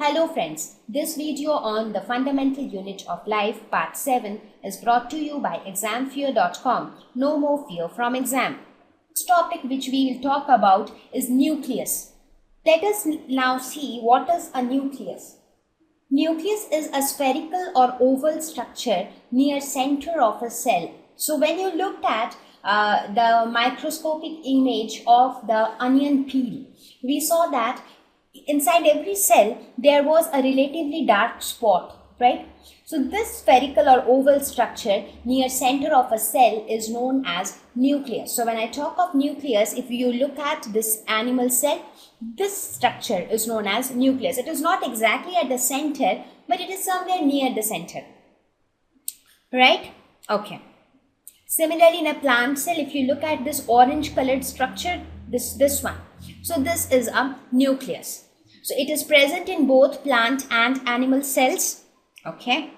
Hello friends, this video on the fundamental unit of life part 7 is brought to you by examfear.com. No more fear from exam. This topic which we will talk about is nucleus. Let us now see what is a nucleus. Nucleus is a spherical or oval structure near center of a cell. So when you looked at the microscopic image of the onion peel, we saw that inside every cell there was a relatively dark spot, right? So this spherical or oval structure near center of a cell is known as nucleus. So when I talk of nucleus, if you look at this animal cell, this structure is known as nucleus. It is not exactly at the center, but it is somewhere near the center, right? Okay. Similarly, in a plant cell, if you look at this orange colored structure, this one, so this is a nucleus. So it is present in both plant and animal cells. Okay.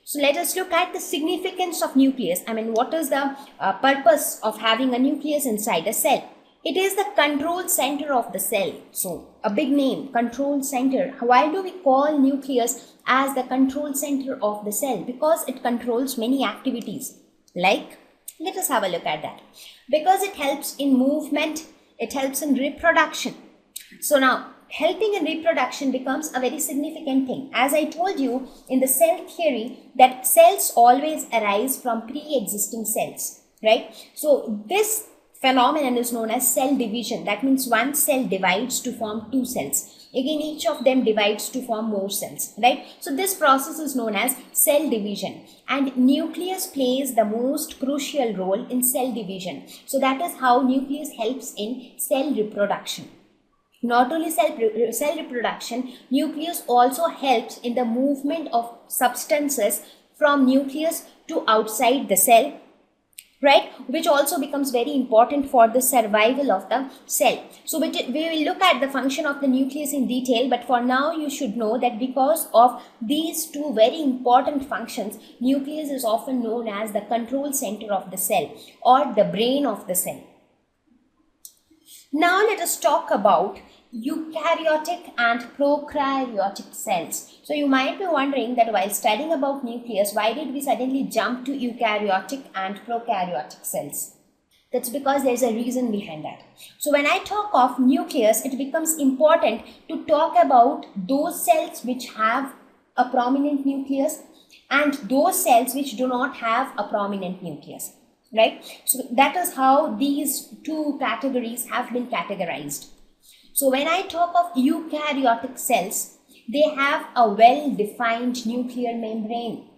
So let us look at the significance of nucleus. What is the purpose of having a nucleus inside a cell? It is the control center of the cell. So a big name, control center. Why do we call nucleus as the control center of the cell? Because it controls many activities. Like, let us have a look at that. Because it helps in movement, it helps in reproduction. So now, helping in reproduction becomes a very significant thing. As I told you in the cell theory, that cells always arise from pre-existing cells, right? So this phenomenon is known as cell division. That means one cell divides to form two cells. Again, each of them divides to form more cells, right? So this process is known as cell division, and nucleus plays the most crucial role in cell division. So that is how nucleus helps in cell reproduction. Not only cell reproduction, nucleus also helps in the movement of substances from nucleus to outside the cell, right? Which also becomes very important for the survival of the cell. So we will look at the function of the nucleus in detail, but for now you should know that because of these two very important functions, nucleus is often known as the control center of the cell or the brain of the cell. Now let us talk about eukaryotic and prokaryotic cells. So you might be wondering that while studying about nucleus, why did we suddenly jump to eukaryotic and prokaryotic cells? That's because there's a reason behind that. So when I talk of nucleus, it becomes important to talk about those cells which have a prominent nucleus and those cells which do not have a prominent nucleus, right? So that is how these two categories have been categorized. So when I talk of eukaryotic cells, they have a well-defined nuclear membrane.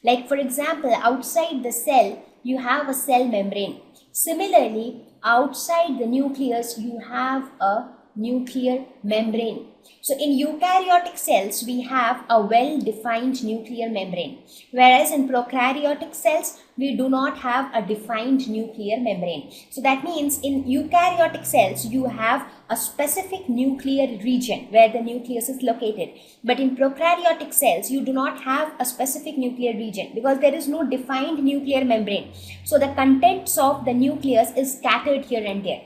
Like for example, outside the cell, you have a cell membrane. Similarly, outside the nucleus, you have a nuclear membrane. So in eukaryotic cells, we have a well-defined nuclear membrane. Whereas in prokaryotic cells, we do not have a defined nuclear membrane. So that means in eukaryotic cells, you have a specific nuclear region where the nucleus is located. But in prokaryotic cells, you do not have a specific nuclear region because there is no defined nuclear membrane. So the contents of the nucleus is scattered here and there,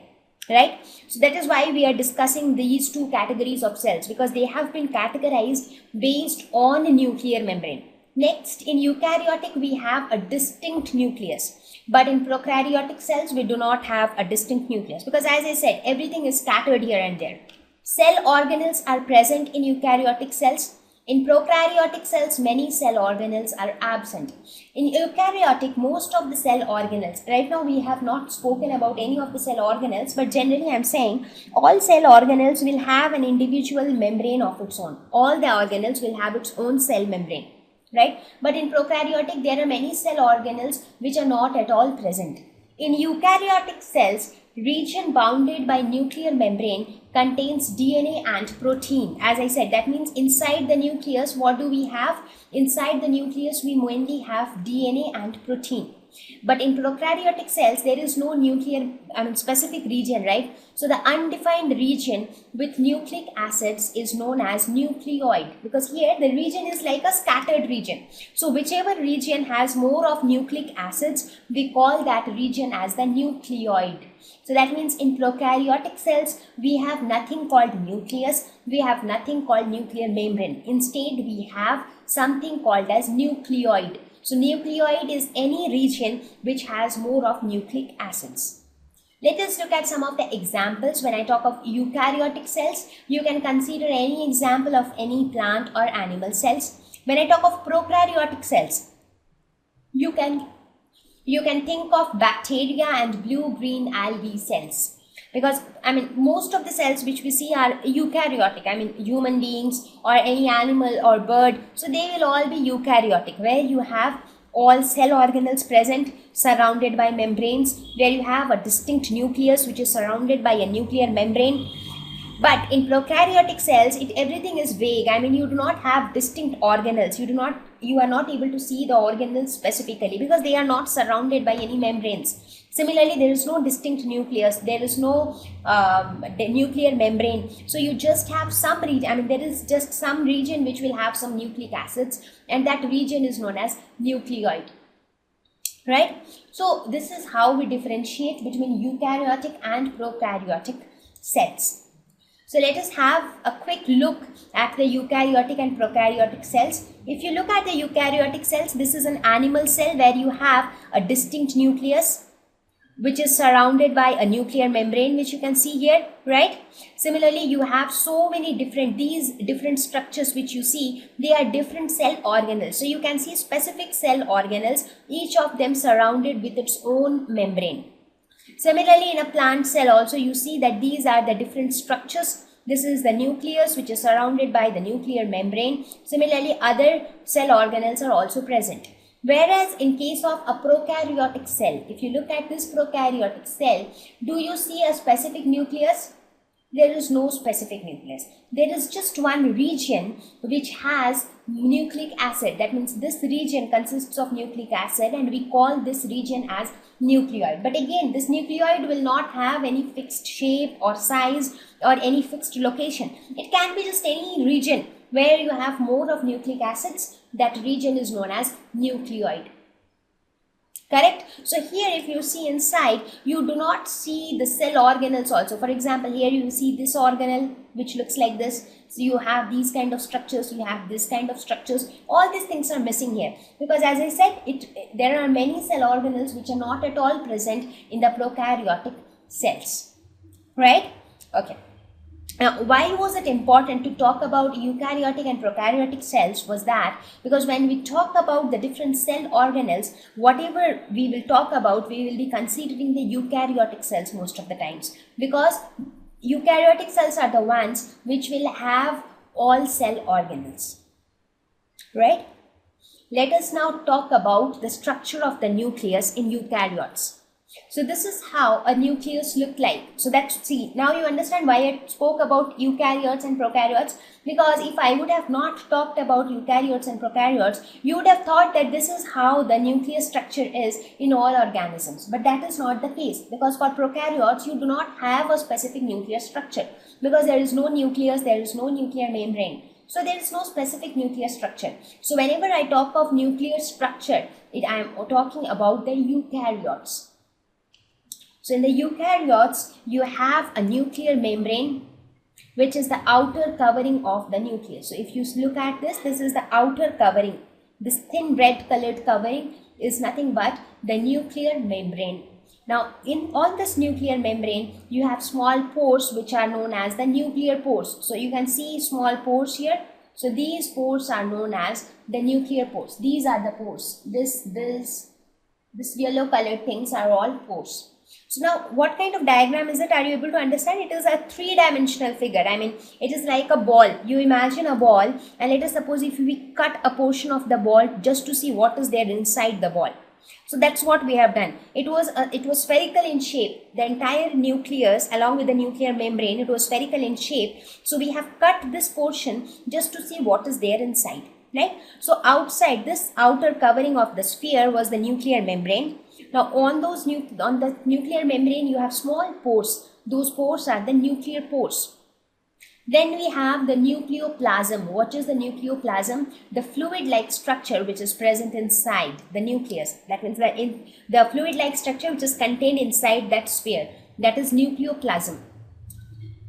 right? So that is why we are discussing these two categories of cells, because they have been categorized based on a nuclear membrane. Next, in eukaryotic, we have a distinct nucleus. But in prokaryotic cells, we do not have a distinct nucleus because, as I said, everything is scattered here and there. Cell organelles are present in eukaryotic cells. In prokaryotic cells, many cell organelles are absent. In eukaryotic, most of the cell organelles, right now we have not spoken about any of the cell organelles, but generally I am saying all cell organelles will have an individual membrane of its own. All the organelles will have its own cell membrane, right? But in prokaryotic, there are many cell organelles which are not at all present. In eukaryotic cells, region bounded by nuclear membrane contains DNA and protein. As I said, that means inside the nucleus, what do we have? Inside the nucleus, we mainly have DNA and protein. But in prokaryotic cells, there is no specific region, right? So the undefined region with nucleic acids is known as nucleoid, because here the region is like a scattered region. So whichever region has more of nucleic acids, we call that region as the nucleoid. So that means in prokaryotic cells, we have nothing called nucleus, we have nothing called nuclear membrane. Instead, we have something called as nucleoid. So nucleoid is any region which has more of nucleic acids. Let us look at some of the examples. When I talk of eukaryotic cells, you can consider any example of any plant or animal cells. When I talk of prokaryotic cells, you can think of bacteria and blue-green algae cells. Because most of the cells which we see are eukaryotic, human beings or any animal or bird, so they will all be eukaryotic, where you have all cell organelles present surrounded by membranes, where you have a distinct nucleus which is surrounded by a nuclear membrane. But in prokaryotic cells, everything is vague. You do not have distinct organelles. You are not able to see the organelles specifically because they are not surrounded by any membranes. Similarly, there is no distinct nucleus. There is no nuclear membrane. So you just have some region. There is just some region which will have some nucleic acids, and that region is known as nucleoid. Right? So this is how we differentiate between eukaryotic and prokaryotic cells. So let us have a quick look at the eukaryotic and prokaryotic cells. If you look at the eukaryotic cells, this is an animal cell where you have a distinct nucleus which is surrounded by a nuclear membrane, which you can see here, right? Similarly, you have so many these different structures which you see, they are different cell organelles. So you can see specific cell organelles, each of them surrounded with its own membrane. Similarly, in a plant cell also, you see that these are the different structures. This is the nucleus which is surrounded by the nuclear membrane. Similarly, other cell organelles are also present. Whereas in case of a prokaryotic cell, if you look at this prokaryotic cell, do you see a specific nucleus? There is no specific nucleus. There is just one region which has nucleic acid. That means this region consists of nucleic acid, and we call this region as nucleoid. But again, this nucleoid will not have any fixed shape or size or any fixed location. It can be just any region where you have more of nucleic acids. That region is known as nucleoid. Correct? So here, if you see inside, you do not see the cell organelles also. For example, here you see this organelle which looks like this. So you have these kind of structures, you have this kind of structures. All these things are missing here because, as I said, there are many cell organelles which are not at all present in the prokaryotic cells. Right? Okay. Now, why was it important to talk about eukaryotic and prokaryotic cells was that because when we talk about the different cell organelles, whatever we will talk about, we will be considering the eukaryotic cells most of the times, because eukaryotic cells are the ones which will have all cell organelles. Right? Let us now talk about the structure of the nucleus in eukaryotes. So this is how a nucleus look like. So see, now you understand why I spoke about eukaryotes and prokaryotes, because if I would have not talked about eukaryotes and prokaryotes, you would have thought that this is how the nucleus structure is in all organisms. But that is not the case, because for prokaryotes, you do not have a specific nucleus structure because there is no nucleus, there is no nuclear membrane. So there is no specific nucleus structure. So whenever I talk of nucleus structure, I am talking about the eukaryotes. So in the eukaryotes, you have a nuclear membrane, which is the outer covering of the nucleus. So if you look at this is the outer covering. This thin red colored covering is nothing but the nuclear membrane. Now, on this nuclear membrane, you have small pores which are known as the nuclear pores. So you can see small pores here. So these pores are known as the nuclear pores. These are the pores. This yellow colored things are all pores. So now, what kind of diagram is it? Are you able to understand? It is a three-dimensional figure. It is like a ball. You imagine a ball, and let us suppose if we cut a portion of the ball just to see what is there inside the ball. So that's what we have done. It was spherical in shape. The entire nucleus along with the nuclear membrane, it was spherical in shape. So we have cut this portion just to see what is there inside. Right? So outside this outer covering of the sphere was the nuclear membrane. Now on the nuclear membrane you have small pores. Those pores are the nuclear pores. Then we have the nucleoplasm. What is the nucleoplasm? The fluid-like structure which is present inside the nucleus. That means that in the fluid-like structure which is contained inside that sphere. that is nucleoplasm.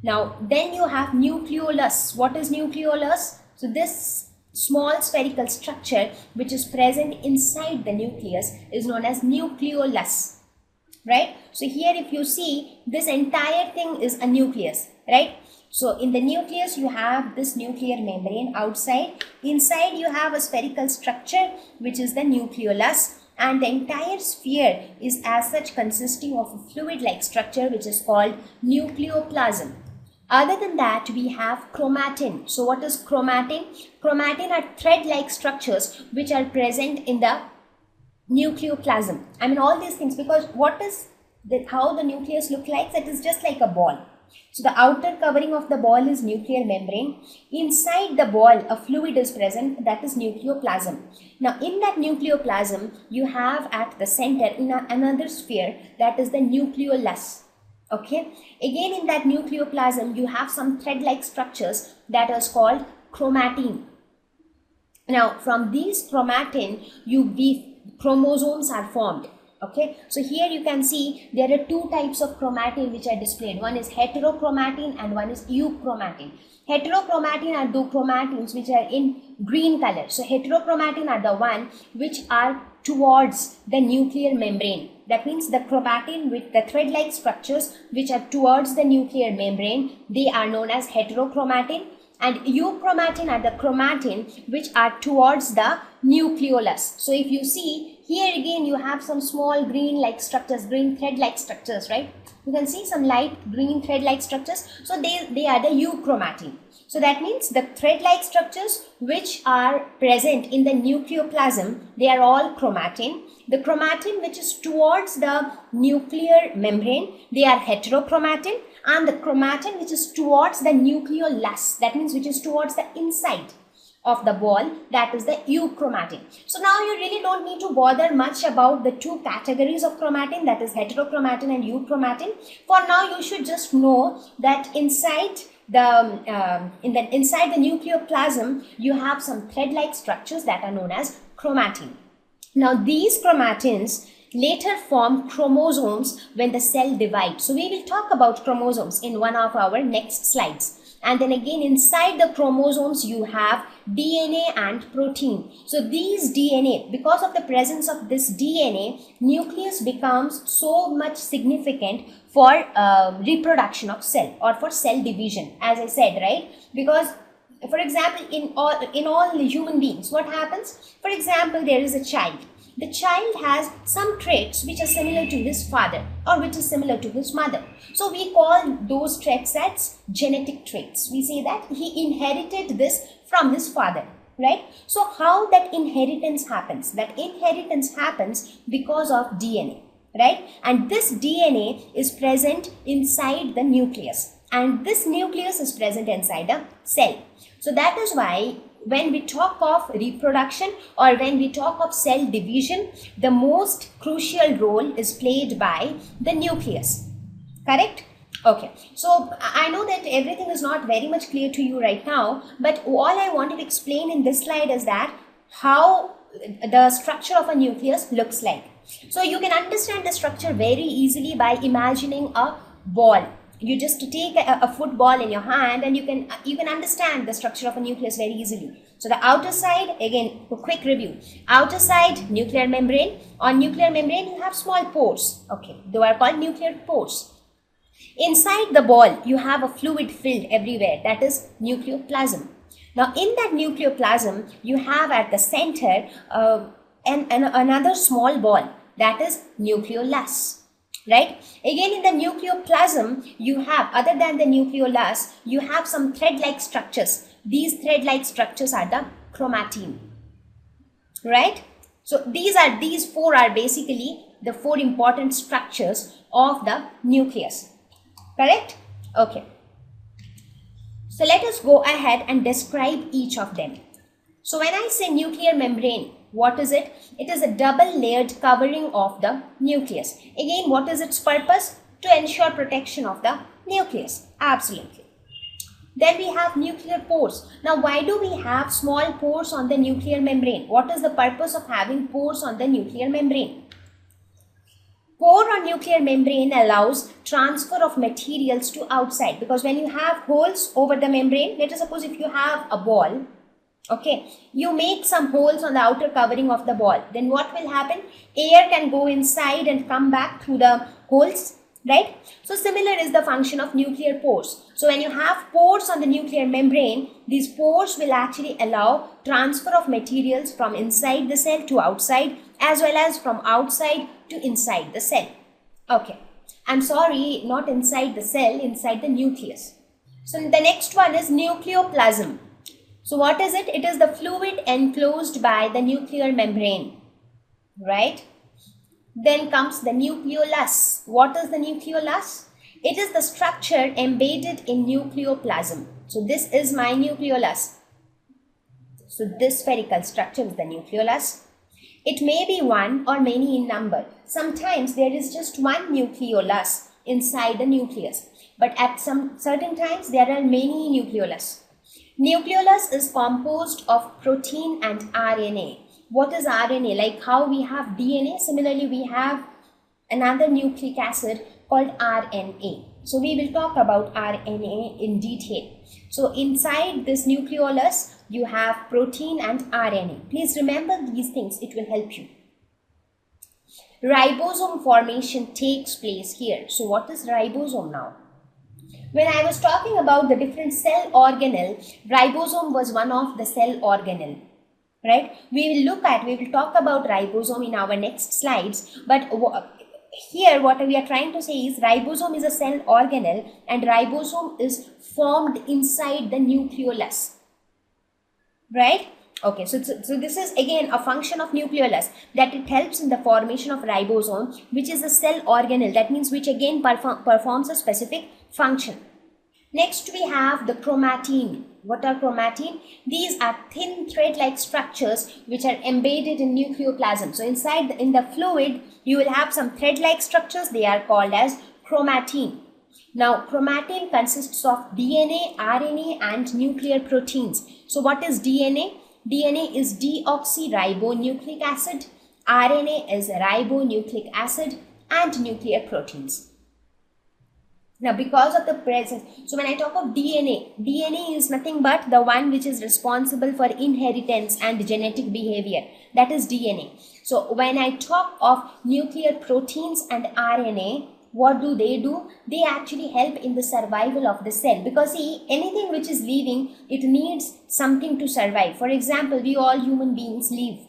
Now then you have nucleolus. What is nucleolus? So this small spherical structure which is present inside the nucleus is known as nucleolus, right? So here if you see, this entire thing is a nucleus, right? So in the nucleus you have this nuclear membrane outside. Inside you have a spherical structure which is the nucleolus, and the entire sphere is as such consisting of a fluid-like structure which is called nucleoplasm. Other than that, we have chromatin. So what is chromatin? Chromatin are thread-like structures which are present in the nucleoplasm. I mean all these things, because what is how the nucleus look like? That is just like a ball. So the outer covering of the ball is nuclear membrane. Inside the ball a fluid is present, that is nucleoplasm. Now in that nucleoplasm you have at the center in another sphere, that is the nucleolus. Okay, again in that nucleoplasm you have some thread-like structures that is called chromatin. Now from these chromatin chromosomes are formed. Okay, so here you can see there are two types of chromatin which are displayed. One is heterochromatin and one is euchromatin. Heterochromatin are the chromatins which are in green color. So heterochromatin are the one which are towards the nuclear membrane. That means the chromatin with the thread-like structures which are towards the nuclear membrane, they are known as heterochromatin. And euchromatin are the chromatin which are towards the nucleolus. So if you see here again you have some small green-like structures, green thread-like structures, right? You can see some light green thread-like structures. So they are the euchromatin. So that means the thread-like structures which are present in the nucleoplasm, they are all chromatin. The chromatin which is towards the nuclear membrane, they are heterochromatin, and the chromatin which is towards the nucleolus, that means which is towards the inside of the ball, that is the euchromatin. So now you really don't need to bother much about the two categories of chromatin, that is heterochromatin and euchromatin. For now you should just know that inside the nucleoplasm you have some thread-like structures that are known as chromatin. Now these chromatins later form chromosomes when the cell divides. So we will talk about chromosomes in one of our next slides. And then again inside the chromosomes you have DNA and protein. So these DNA, because of the presence of this DNA, nucleus becomes so much significant for reproduction of cell or for cell division, as I said, right? Because for example in all human beings, what happens? For example, there is a child. The child has some traits which are similar to his father or which is similar to his mother. So we call those traits as genetic traits. We say that he inherited this from his father, right? So how that inheritance happens? That inheritance happens because of DNA, right? And this DNA is present inside the nucleus, and this nucleus is present inside a cell. So that is why when we talk of reproduction or when we talk of cell division, the most crucial role is played by the nucleus. Correct? Okay. So I know that everything is not very much clear to you right now, but all I wanted to explain in this slide is that how the structure of a nucleus looks like. So you can understand the structure very easily by imagining a ball. You just take a football in your hand and you can understand the structure of a nucleus very easily. So the outer side, again a quick review. Outer side, nuclear membrane. On nuclear membrane you have small pores. Okay, they are called nuclear pores. Inside the ball you have a fluid filled everywhere, that is nucleoplasm. Now in that nucleoplasm you have at the center another small ball, that is nucleolus. Right? Again in the nucleoplasm you have, other than the nucleolus, you have some thread-like structures. These thread-like structures are the chromatin. Right? So these four are basically the four important structures of the nucleus. Correct? Okay. So let us go ahead and describe each of them. So when I say nuclear membrane, what is it? It is a double layered covering of the nucleus. Again, what is its purpose? To ensure protection of the nucleus. Absolutely. Then we have nuclear pores. Now, why do we have small pores on the nuclear membrane? What is the purpose of having pores on the nuclear membrane? Pore on nuclear membrane allows transfer of materials to outside, because when you have holes over the membrane, let us suppose if you have a ball, okay, you make some holes on the outer covering of the ball, then what will happen? Air can go inside and come back through the holes, right? So similar is the function of nuclear pores. So when you have pores on the nuclear membrane, these pores will actually allow transfer of materials from inside the cell to outside, as well as from outside to inside the cell. Okay, I'm sorry, not inside the cell, inside the nucleus. So the next one is nucleoplasm. So what is it? It is the fluid enclosed by the nuclear membrane, right? Then comes the nucleolus. What is the nucleolus? It is the structure embedded in nucleoplasm. So this is my nucleolus. So this spherical structure is the nucleolus. It may be one or many in number. Sometimes there is just one nucleolus inside the nucleus, but at some certain times there are many nucleolus. Nucleolus is composed of protein and RNA. What is RNA? Like how we have DNA, similarly we have another nucleic acid called RNA. So we will talk about RNA in detail. So inside this nucleolus, you have protein and RNA. Please remember these things, it will help you. Ribosome formation takes place here. So what is ribosome now? When I was talking about the different cell organelle, ribosome was one of the cell organelle, right? We will talk about ribosome in our next slides, but here what we are trying to say is ribosome is a cell organelle and ribosome is formed inside the nucleolus, right? Okay, so this is again a function of nucleolus, that it helps in the formation of ribosome, which is a cell organelle, that means which again performs a specific function. Next we have the chromatin. What are chromatin? These are thin thread-like structures which are embedded in nucleoplasm. So inside in the fluid, you will have some thread-like structures. They are called as chromatin. Now, chromatin consists of DNA, RNA, and nuclear proteins. So what is DNA? DNA is deoxyribonucleic acid. RNA is ribonucleic acid, and nuclear proteins. Now, because of the presence, so when I talk of DNA is nothing but the one which is responsible for inheritance and genetic behavior. That is DNA. So when I talk of nuclear proteins and RNA, what do? They actually help in the survival of the cell, because see, anything which is living, it needs something to survive. For example, we all human beings live,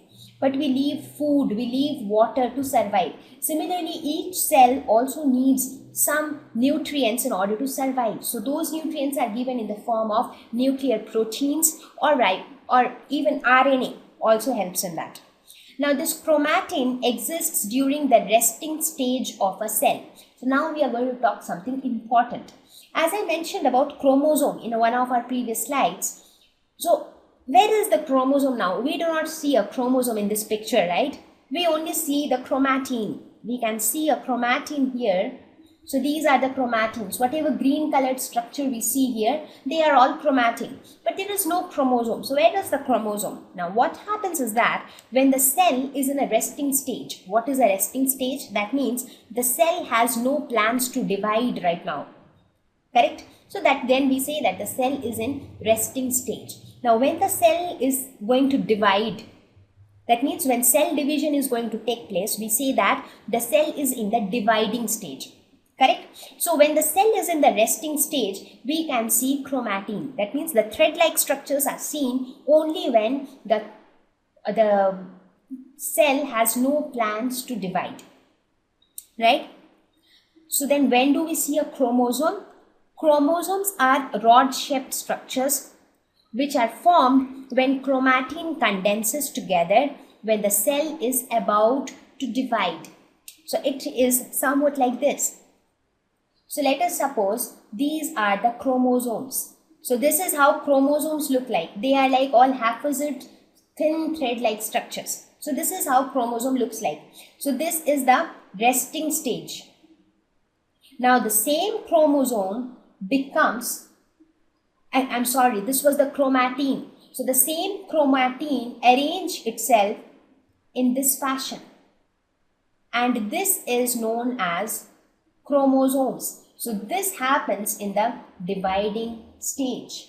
but we need food, we need water to survive. Similarly, each cell also needs some nutrients in order to survive. So those nutrients are given in the form of nuclear proteins or even RNA also helps in that. Now this chromatin exists during the resting stage of a cell. So now we are going to talk something important. As I mentioned about chromosome in one of our previous slides. So where is the chromosome now? We do not see a chromosome in this picture, right? We only see the chromatin. We can see a chromatin here. So these are the chromatins. Whatever green colored structure we see here, they are all chromatin. But there is no chromosome. So where is the chromosome? Now what happens is that when the cell is in a resting stage, what is a resting stage? That means the cell has no plans to divide right now. Correct? So that then we say that the cell is in resting stage. Now when the cell is going to divide, that means when cell division is going to take place, we say that the cell is in the dividing stage. Correct? So when the cell is in the resting stage, we can see chromatin. That means the thread-like structures are seen only when the cell has no plans to divide. Right? So then when do we see a chromosome? Chromosomes are rod-shaped structures which are formed when chromatin condenses together when the cell is about to divide. So it is somewhat like this. So let us suppose these are the chromosomes. So this is how chromosomes look like. They are like all haphazard, thin thread-like structures. So this is how chromosome looks like. So this is the resting stage. Now the same chromosome becomes, this was the chromatin. So the same chromatin arrange itself in this fashion. and this is known as chromosomes. So this happens in the dividing stage.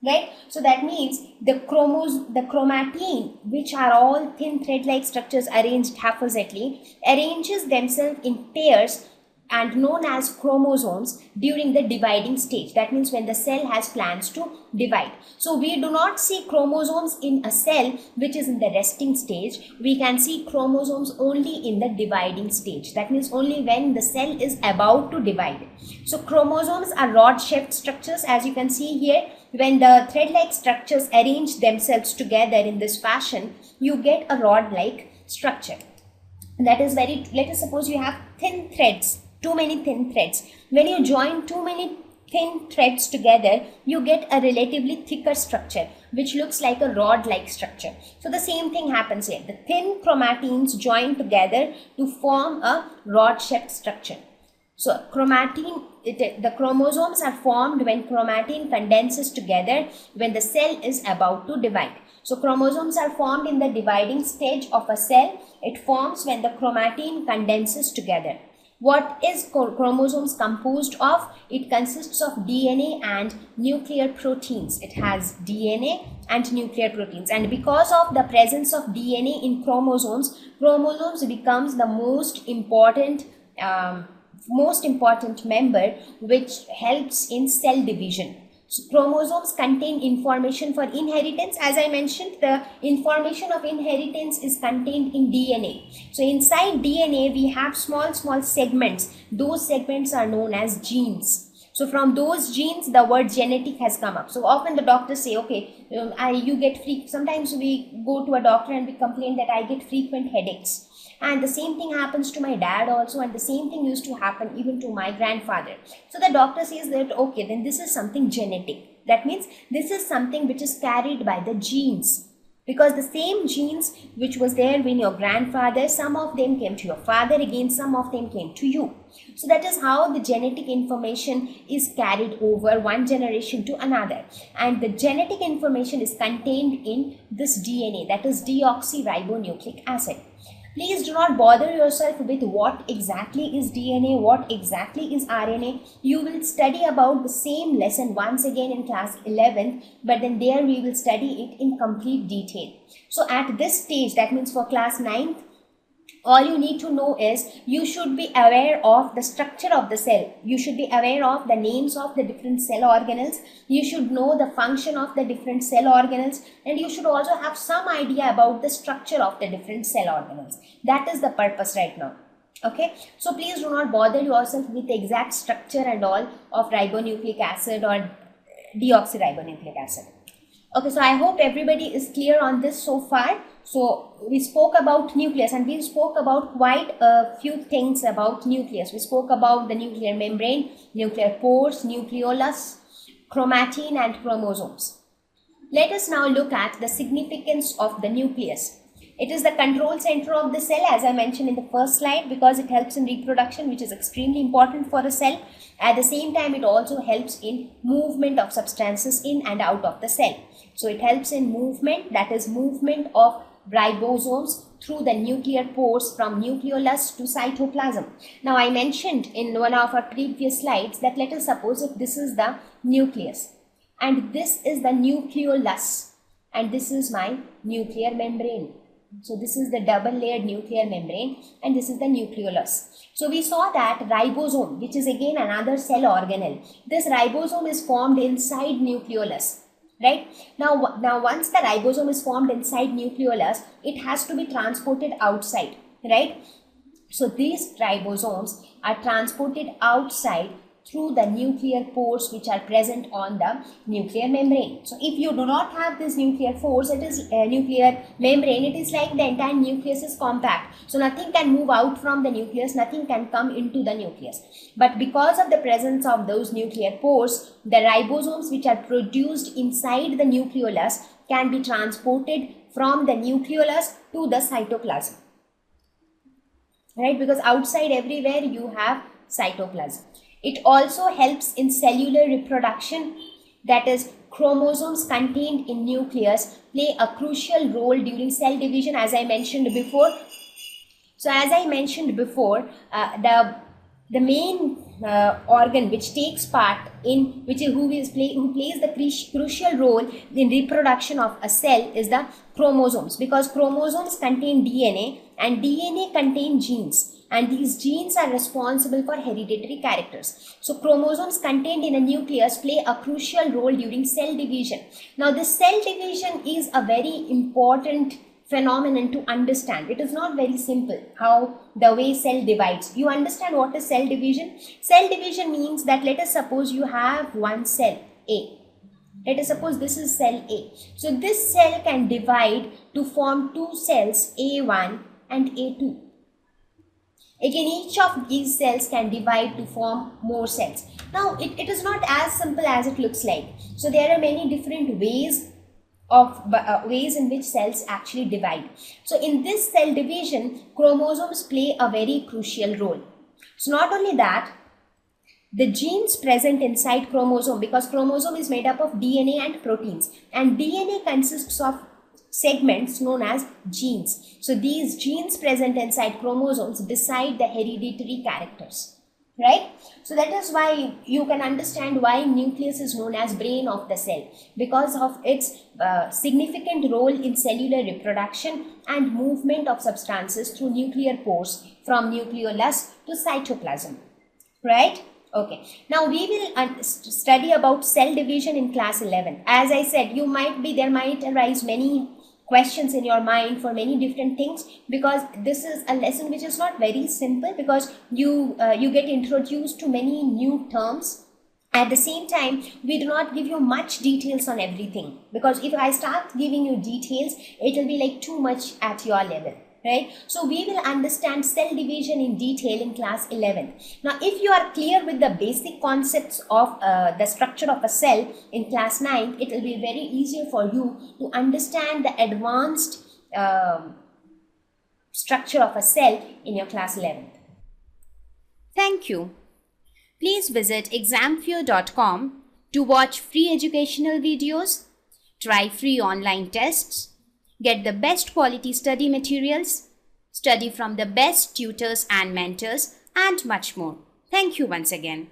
Right, so that means the chromatin, which are all thin thread-like structures arranged haphazardly, arranges themselves in pairs and known as chromosomes during the dividing stage. That means when the cell has plans to divide. So we do not see chromosomes in a cell which is in the resting stage. We can see chromosomes only in the dividing stage. That means only when the cell is about to divide. So chromosomes are rod-shaped structures, as you can see here. When the thread-like structures arrange themselves together in this fashion, you get a rod-like structure. That is very, let us suppose you have thin threads, too many thin threads. When you join too many thin threads together, you get a relatively thicker structure, which looks like a rod-like structure. So the same thing happens here. The thin chromatins join together to form a rod-shaped structure. So the chromosomes are formed when chromatin condenses together when the cell is about to divide. So chromosomes are formed in the dividing stage of a cell. It forms when the chromatin condenses together. What is chromosomes composed of? It consists of DNA and nuclear proteins. It has DNA and nuclear proteins, and because of the presence of DNA in chromosomes becomes the most important member which helps in cell division. So chromosomes contain information for inheritance. As I mentioned, the information of inheritance is contained in DNA. So inside DNA we have small segments. Those segments are known as genes. So from those genes the word genetic has come up. So often the doctors say, okay, you get sometimes we go to a doctor and we complain that I get frequent headaches. And the same thing happens to my dad also, and the same thing used to happen even to my grandfather. So the doctor says that, okay, then this is something genetic. That means this is something which is carried by the genes. Because the same genes which was there in your grandfather, some of them came to your father, again some of them came to you. So that is how the genetic information is carried over one generation to another. And the genetic information is contained in this DNA, that is deoxyribonucleic acid. Please do not bother yourself with what exactly is DNA, what exactly is RNA. You will study about the same lesson once again in class 11th, but then there we will study it in complete detail. So at this stage, that means for class 9th, all you need to know is you should be aware of the structure of the cell. You should be aware of the names of the different cell organelles. You should know the function of the different cell organelles, and you should also have some idea about the structure of the different cell organelles. That is the purpose right now. Okay, so please do not bother yourself with the exact structure and all of ribonucleic acid or deoxyribonucleic acid. Okay, so I hope everybody is clear on this so far. So we spoke about nucleus, and we spoke about quite a few things about nucleus. We spoke about the nuclear membrane, nuclear pores, nucleolus, chromatin and chromosomes. Let us now look at the significance of the nucleus. It is the control center of the cell, as I mentioned in the first slide, because it helps in reproduction, which is extremely important for a cell. At the same time, it also helps in movement of substances in and out of the cell. So it helps in movement, that is movement of ribosomes through the nuclear pores from nucleolus to cytoplasm. Now I mentioned in one of our previous slides that let us suppose if this is the nucleus and this is the nucleolus and this is my nuclear membrane. So this is the double layered nuclear membrane and this is the nucleolus. So we saw that ribosome, which is again another cell organelle, this ribosome is formed inside nucleolus. Right? Now once the ribosome is formed inside nucleolus, it has to be transported outside, right? So these ribosomes are transported outside through the nuclear pores which are present on the nuclear membrane. So if you do not have this nuclear pores, it is nuclear membrane, it is like the entire nucleus is compact. So nothing can move out from the nucleus, nothing can come into the nucleus. But because of the presence of those nuclear pores, the ribosomes which are produced inside the nucleolus can be transported from the nucleolus to the cytoplasm. Right? Because outside everywhere you have cytoplasm. It also helps in cellular reproduction, that is chromosomes contained in nucleus play a crucial role during cell division, as I mentioned before. So as I mentioned before, the main organ which takes part in who plays the crucial role in reproduction of a cell is the chromosomes, because chromosomes contain DNA and DNA contain genes, and these genes are responsible for hereditary characters. So chromosomes contained in a nucleus play a crucial role during cell division. Now this cell division is a very important phenomenon to understand. It is not very simple how the way cell divides. You understand what is cell division? Cell division means that, let us suppose you have one cell A. Let us suppose this is cell A. So this cell can divide to form two cells, A1 and A2. Again, each of these cells can divide to form more cells. Now it is not as simple as it looks like. So there are many different ways in which cells actually divide. So in this cell division, chromosomes play a very crucial role. So not only that, the genes present inside chromosome, because chromosome is made up of DNA and proteins, and DNA consists of segments known as genes. So these genes present inside chromosomes decide the hereditary characters. Right? So that is why you can understand why nucleus is known as brain of the cell, because of its significant role in cellular reproduction and movement of substances through nuclear pores from nucleolus to cytoplasm. Right? Okay. Now we will study about cell division in class 11. As I said, there might arise many questions in your mind for many different things, because this is a lesson which is not very simple, because you get introduced to many new terms. At the same time, we do not give you much details on everything, because if I start giving you details, it will be like too much at your level. Right? So we will understand cell division in detail in class 11. Now if you are clear with the basic concepts of the structure of a cell in class 9, it will be very easier for you to understand the advanced structure of a cell in your class 11. Thank you. Please visit examfear.com to watch free educational videos, try free online tests, get the best quality study materials, study from the best tutors and mentors, and much more. Thank you once again.